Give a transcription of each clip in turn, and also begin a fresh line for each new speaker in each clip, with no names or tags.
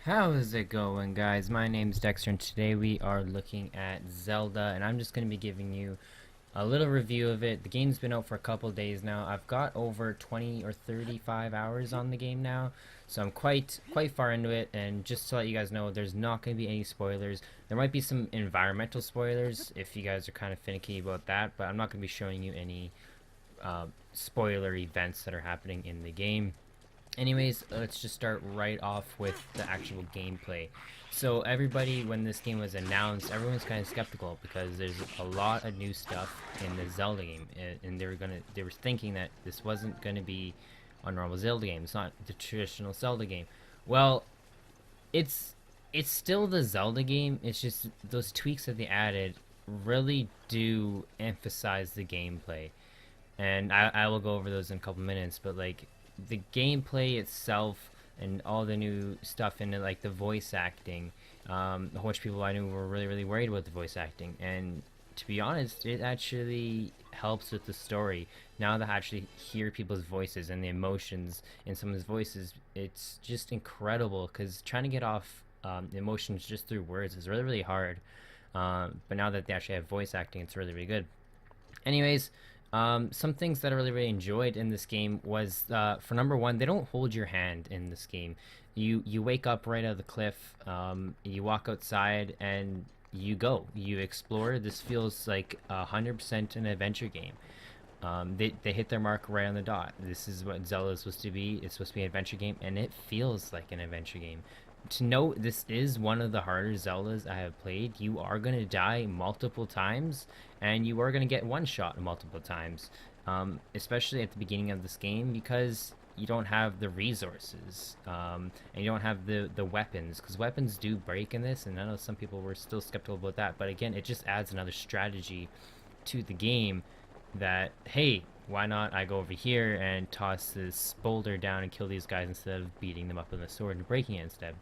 How is it going, guys? My name's Dexter, and today we are looking at Zelda, and I'm just going to be giving you a little review of it. The game's been out for a couple days now. I've got over 20 or 35 hours on the game now, so I'm quite far into it. And just to let you guys know, there's not going to be any spoilers. There might be some environmental spoilers if you guys are kind of finicky about that, but I'm not going to be showing you any spoiler events that are happening in the game. Anyways, let's just start right off with the actual gameplay. So everybody, when this game was announced, everyone's kind of skeptical because there's a lot of new stuff in the Zelda game, and they were thinking that this wasn't gonna be a normal Zelda game. It's not the traditional Zelda game. Well, it's it's still the Zelda game. It's just those tweaks that they added really do emphasize the gameplay, and I will go over those in a couple minutes. But like the gameplay itself and all the new stuff in it, like the voice acting, a bunch of people I knew were really worried about the voice acting, and to be honest, it actually helps with the story. Now that I actually hear people's voices and the emotions in some of his voices, it's just incredible. Because trying to get off emotions just through words is really hard. But now that they actually have voice acting, it's really good. Anyways, some things that I really enjoyed in this game was, for number one, they don't hold your hand in this game. You wake up right out of the cliff, you walk outside, and you go. You explore. This feels like 100% an adventure game. They hit their mark right on the dot. This is what Zelda is supposed to be. It's supposed to be an adventure game, and it feels like an adventure game. To know this is one of the harder Zeldas I have played. You are going to die multiple times, and you are going to get one shot multiple times, especially at the beginning of this game, because you don't have the resources, and you don't have the weapons, because weapons do break in this, and I know some people were still skeptical about that, but again, it just adds another strategy to the game that, hey, why not I go over here and toss this boulder down and kill these guys instead of beating them up with a sword and breaking it instead.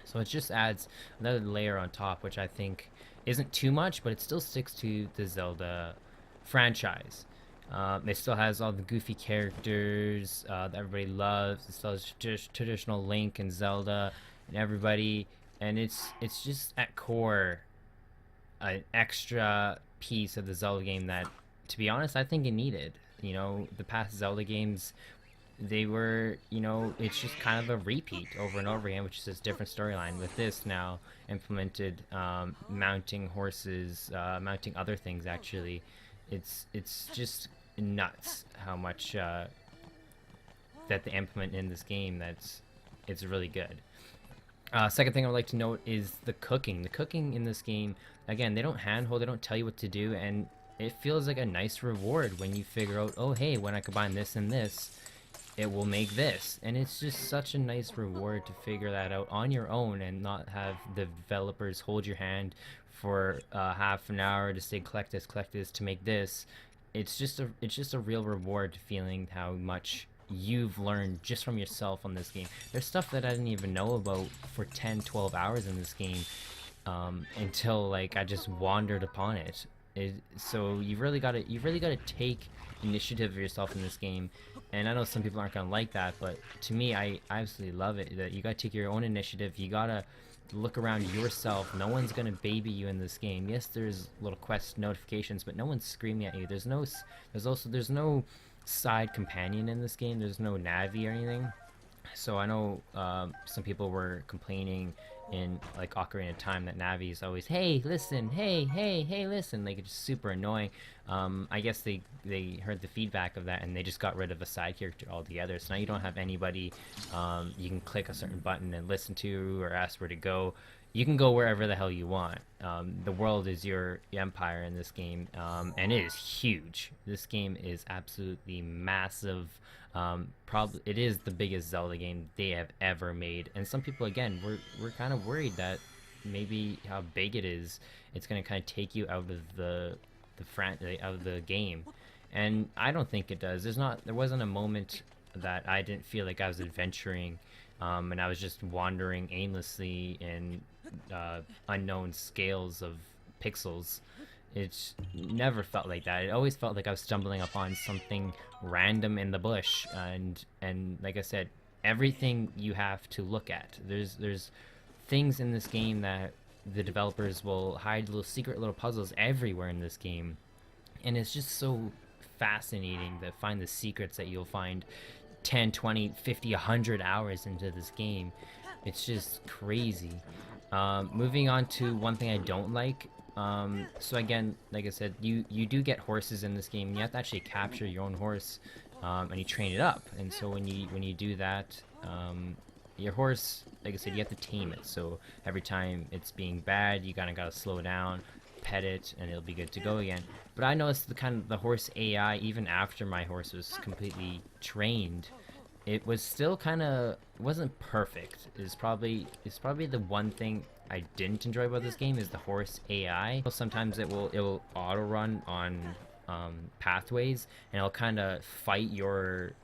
So it just adds another layer on top, which I think isn't too much, but it still sticks to the Zelda franchise. It still has all the goofy characters that everybody loves. It still has traditional Link and Zelda and everybody, and it's just at core an extra piece of the Zelda game that, to be honest, I think it needed. The past Zelda games, they were, it's just kind of a repeat over and over again, which is just different storyline. With this now implemented, mounting horses, mounting other things. Actually, it's just nuts how much that they implement in this game. It's really good. Second thing I would like to note is the cooking. The cooking in this game, again, they don't handhold, they don't tell you what to do, and it feels like a nice reward when you figure out, oh hey, when I combine this and this, it will make this. And it's just such a nice reward to figure that out on your own and not have the developers hold your hand for half an hour to say collect this to make this. It's just a real reward feeling how much you've learned just from yourself on this game. There's stuff that I didn't even know about for 10-12 hours in this game, until like I just wandered upon it. So you've really got to take initiative of yourself in this game, and I know some people aren't gonna like that, but to me, I absolutely love it. That you gotta take your own initiative. You gotta look around yourself. No one's gonna baby you in this game. Yes, there's little quest notifications, but no one's screaming at you. There's no side companion in this game. There's no Navi or anything. So I know some people were complaining in like Ocarina of Time that Navi is always, hey, listen, hey, listen. Like, it's super annoying. I guess they heard the feedback of that and they just got rid of a side character altogether. So now you don't have anybody you can click a certain button and listen to or ask where to go. You can go wherever the hell you want. The world is your empire in this game, and it is huge. This game is absolutely massive. Probably it is the biggest Zelda game they have ever made, and some people, again, we're kind of worried that maybe how big it is, it's gonna kind of take you out of out of the game, and I don't think it does. There wasn't a moment that I didn't feel like I was adventuring, and I was just wandering aimlessly in unknown scales of pixels. It's never felt like that. It always felt like I was stumbling upon something random in the bush, and like I said, everything you have to look at. There's things in this game that the developers will hide little secret little puzzles everywhere in this game, and it's just so fascinating to find the secrets that you'll find 10, 20, 50, 100 hours into this game. It's just crazy. Moving on to one thing I don't like. So again, like I said, you do get horses in this game, and you have to actually capture your own horse, and you train it up. And so when you do that, your horse, like I said, you have to tame it. So every time it's being bad, you kind of gotta slow down, pet it, and it'll be good to go again. But I noticed the horse AI, even after my horse was completely trained, it was still kind of wasn't perfect. Is probably the one thing I didn't enjoy about this game is the horse AI. Sometimes it will auto run on pathways, and it'll kind of fight your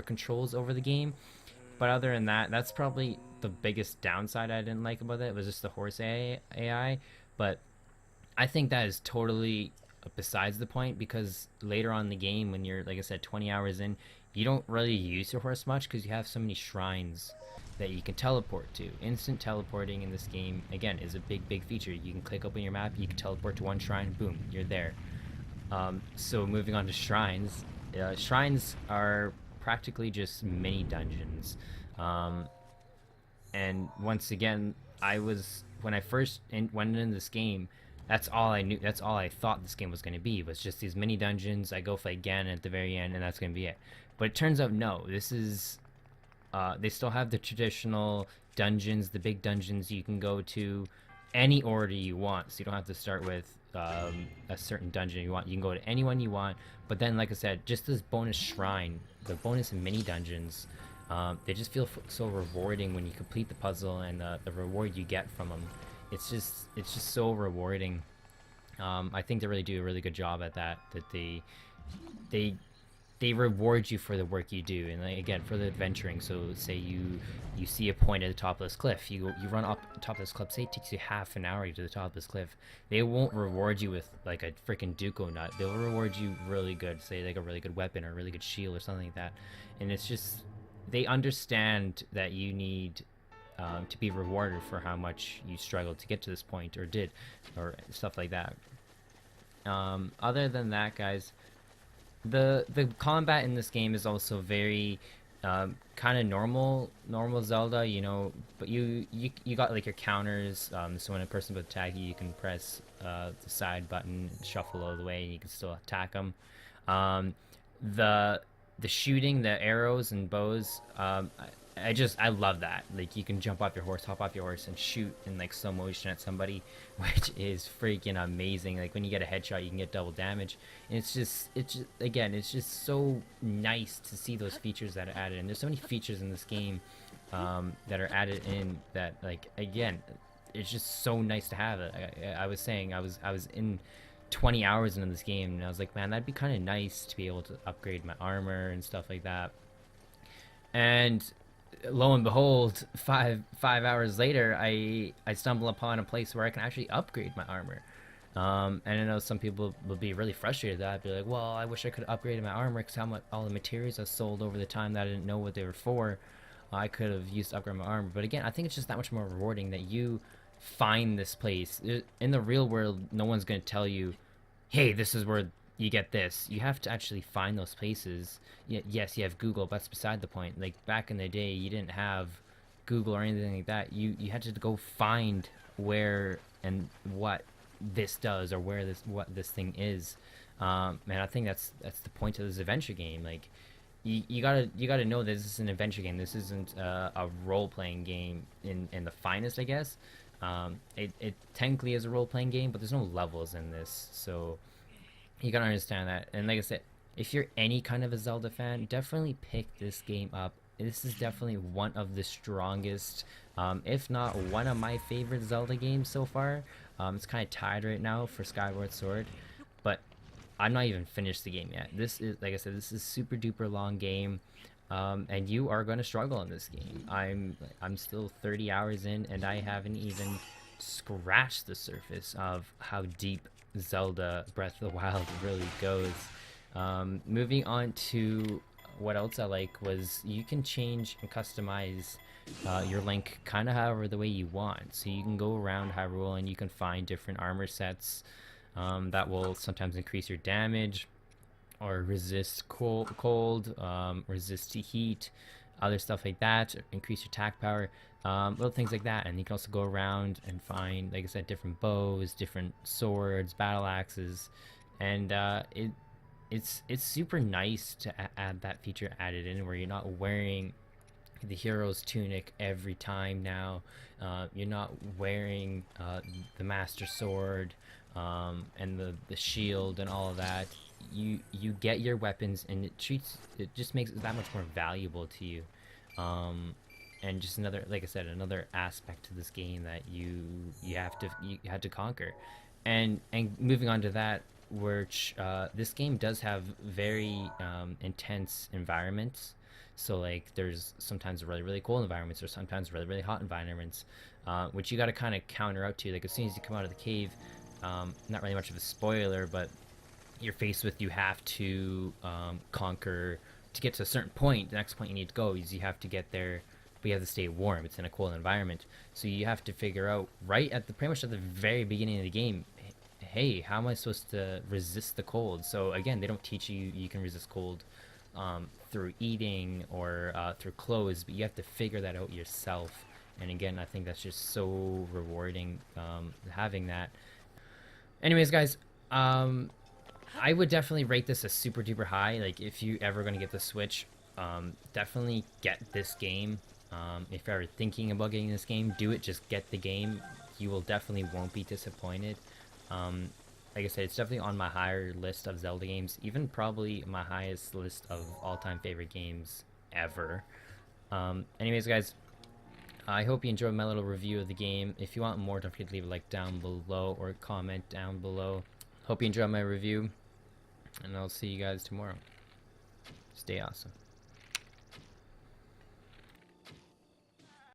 controls over the game. But other than that, that's probably the biggest downside I didn't like about it. Was just the horse AI. But I think that is totally besides the point, because later on in the game, when you're, like I said, 20 hours in, you don't really use your horse much because you have so many shrines that you can teleport to. Instant teleporting in this game, again, is a big feature. You can click open your map, you can teleport to one shrine, boom, you're there. So moving on to shrines, shrines are practically just mini dungeons. Um, and once again, when I first went into this game, that's all I knew. That's all I thought this game was going to be, was just these mini dungeons. I go fight Ganon at the very end, and that's going to be it. But it turns out no. This is they still have the traditional dungeons, the big dungeons you can go to any order you want. So you don't have to start with a certain dungeon you want. You can go to any one you want. But then, like I said, just this bonus shrine, the bonus mini dungeons, they just feel so rewarding when you complete the puzzle, and the reward you get from them. It's just so rewarding. I think they really do a really good job at that. That they they reward you for the work you do, and like, again, for the adventuring. So say you see a point at the top of this cliff, you run up the top of this cliff. Say it takes you half an hour to get to the top of this cliff. They won't reward you with like a freaking Duco nut. They'll reward you really good, say like a really good weapon or a really good shield or something like that. And it's just, they understand that you need to be rewarded for how much you struggled to get to this point, or did, or stuff like that. Other than that, guys, the combat in this game is also very kind of normal Zelda, you know. But you got like your counters. So when a person would attack you, you can press the side button, shuffle all the way, and you can still attack them. The shooting, the arrows and bows, I love that. Like, you can jump off your horse, hop off your horse, and shoot in like slow motion at somebody, which is freaking amazing. Like, when you get a headshot, you can get double damage, and it's just again, it's just so nice to see those features that are added. And there's so many features in this game that are added in that, like, again, it's just so nice to have it. I was saying I was in 20 hours into this game, and I was like, man, that'd be kind of nice to be able to upgrade my armor and stuff like that. And lo and behold, five hours later, I stumble upon a place where I can actually upgrade my armor. And I know some people will be really frustrated that I'd be like, well, I wish I could upgrade my armor because how much all the materials I sold over the time that I didn't know what they were for, I could have used to upgrade my armor. But again, I think it's just that much more rewarding that you find this place. In the real world, no one's going to tell you, hey, this is where you get this. You have to actually find those places. Yes, you have Google, but that's beside the point. Like, back in the day, you didn't have Google or anything like that. You had to go find where and what this does, or what this thing is. And I think that's the point of this adventure game. Like, you gotta know that this is an adventure game. This isn't a role-playing game in the finest, I guess. It technically is a role-playing game, but there's no levels in this, so you gotta understand that. And like I said, if you're any kind of a Zelda fan, definitely pick this game up. This is definitely one of the strongest, if not one of my favorite Zelda games so far. It's kind of tied right now for Skyward Sword, but I'm not even finished the game yet. This is, like I said, this is super duper long game, and you are going to struggle in this game. I'm still 30 hours in, and I haven't even scratched the surface of how deep Zelda Breath of the Wild really goes. Moving on to what else I like was you can change and customize your Link kind of however the way you want. So you can go around Hyrule and you can find different armor sets that will sometimes increase your damage or resist cold, resist heat, other stuff like that, increase your attack power, little things like that. And you can also go around and find, like I said, different bows, different swords, battle axes, and it's super nice to add that feature added in where you're not wearing the hero's tunic every time now. You're not wearing the master sword and the shield and all of that. You get your weapons and it just makes it that much more valuable to you. Um, and just another, like I said, another aspect to this game that you had to conquer. And moving on to that, which this game does have very intense environments. So like there's sometimes really cold environments or sometimes really hot environments, which you got to kind of counter out to. Like as soon as you come out of the cave, not really much of a spoiler, but you're faced with you have to conquer to get to a certain point. The next point you need to go is you have to get there, but you have to stay warm. It's in a cold environment, so you have to figure out right at the pretty much at the very beginning of the game. Hey, how am I supposed to resist the cold? So again, they don't teach you you can resist cold through eating or through clothes, but you have to figure that out yourself. And again, I think that's just so rewarding having that. Anyways, guys, I would definitely rate this a super duper high. Like if you ever gonna get the Switch, definitely get this game. If you're ever thinking about getting this game, do it. Just get the game. You will definitely won't be disappointed. Like I said, it's definitely on my higher list of Zelda games, even probably my highest list of all-time favorite games ever. Anyways, guys, I hope you enjoyed my little review of the game. If you want more, don't forget to leave a like down below or comment down below. Hope you enjoyed my review, and I'll see you guys tomorrow. Stay awesome.